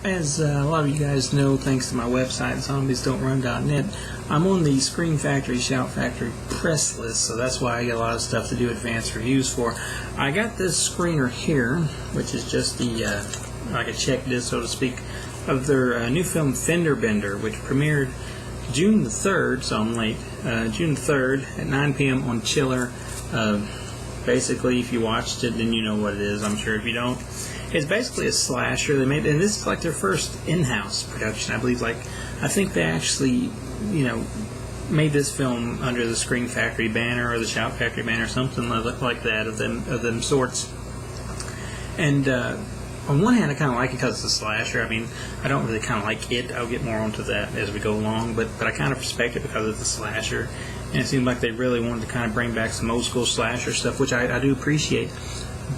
As a lot of you guys know, thanks to my website, zombiesdon'trun.net, I'm on the Scream Factory, Shout Factory press list, so that's why I get a lot of stuff to do advanced reviews for. I got this screener here, which is just the, like a check disc, so to speak, of their new film Fender Bender, which premiered June the 3rd, so I'm late, June the 3rd at 9 p.m. on Chiller. Basically, if you watched it, then you know what it is. I'm sure if you don't, it's basically a slasher. They made, and this is like their first in-house production, I believe. I think they actually, made this film under the Scream Factory banner or the Shout Factory banner, something like that of them sorts. And on one hand, I kind of like it because it's a slasher. I mean, I don't really kind of like it. I'll get more onto that as we go along, but I kind of respect it because it's a slasher. And it seemed like they really wanted to kind of bring back some old school slasher stuff, which I do appreciate.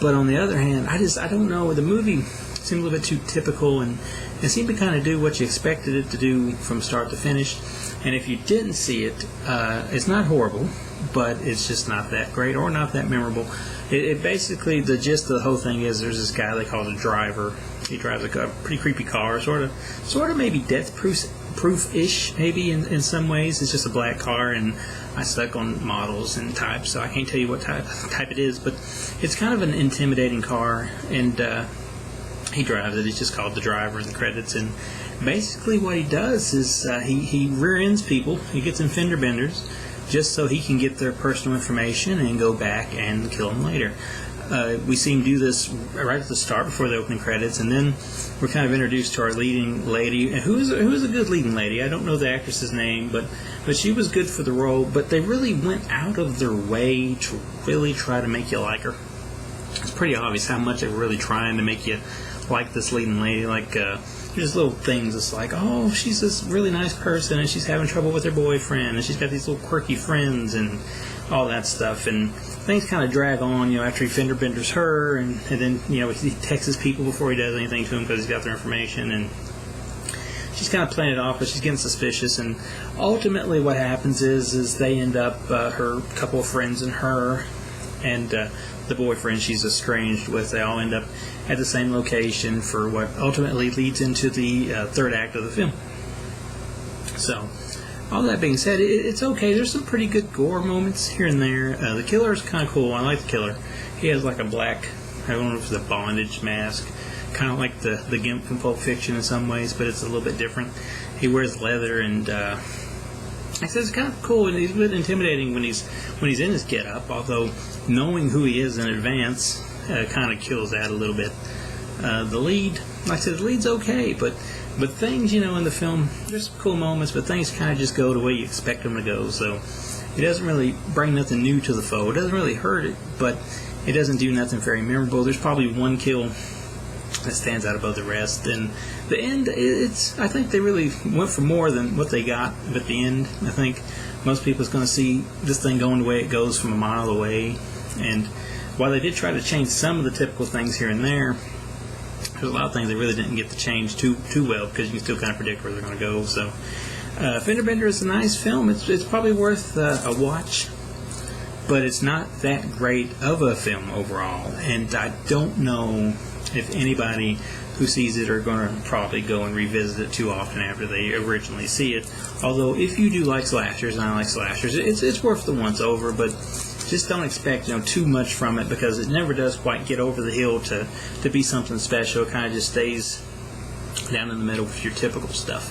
But on the other hand, I don't know. The movie seemed a little bit too typical, and it seemed to kind of do what you expected it to do from start to finish. And if you didn't see it, it's not horrible, but it's just not that great or not that memorable. It basically, the gist of the whole thing is there's this guy they call the driver. He drives a pretty creepy car, sort of maybe death-proof-ish, maybe in some ways. It's just a black car, and I stuck on models and types, so I can't tell you what type it is, but it's kind of an intimidating car, and he drives it. He's just called the driver in the credits, and basically what he does is he rear ends people. He gets in fender benders just so he can get their personal information and go back and kill them later. We see him do this right at the start before the opening credits, and then we're kind of introduced to our leading lady, who is a good leading lady. I don't know the actress's name, but she was good for the role. But they really went out of their way to really try to make you like her. It's pretty obvious how much they're really trying to make you like this leading lady. There's little things. It's like, oh, she's this really nice person, and she's having trouble with her boyfriend, and she's got these little quirky friends, and all that stuff. And things kind of drag on, after he fender benders her, and then, he texts people before he does anything to them because he's got their information, and she's kind of playing it off, but she's getting suspicious. And ultimately what happens is they end up, her couple of friends and her, and the boyfriend she's estranged with, they all end up at the same location for what ultimately leads into the third act of the film. So, all that being said, it's okay. There's some pretty good gore moments here and there. The killer is kind of cool. I like the killer. He has like a black, I don't know if it's a bondage mask, kind of like the Gimp from Pulp Fiction in some ways, but it's a little bit different. He wears leather, and I said it's kind of cool, and he's a bit intimidating when he's in his get-up, although knowing who he is in advance kind of kills that a little bit. The lead, like I said, the lead's okay, but things, in the film, there's some cool moments, but things kind of just go the way you expect them to go, so it doesn't really bring nothing new to the foe. It doesn't really hurt it, but it doesn't do nothing very memorable. There's probably one kill that stands out above the rest, and the end, I think they really went for more than what they got at the end. I think most people's going to see this thing going the way it goes from a mile away, and while they did try to change some of the typical things here and there, there's a lot of things they really didn't get to change too well, because you can still kind of predict where they're going to go. So Fender Bender is a nice film. It's probably worth a watch, but it's not that great of a film overall, and I don't know if anybody who sees it are going to probably go and revisit it too often after they originally see it. Although if you do like slashers, and I like slashers, it's worth the once over, but just don't expect too much from it, because it never does quite get over the hill to be something special. It kind of just stays down in the middle with your typical stuff.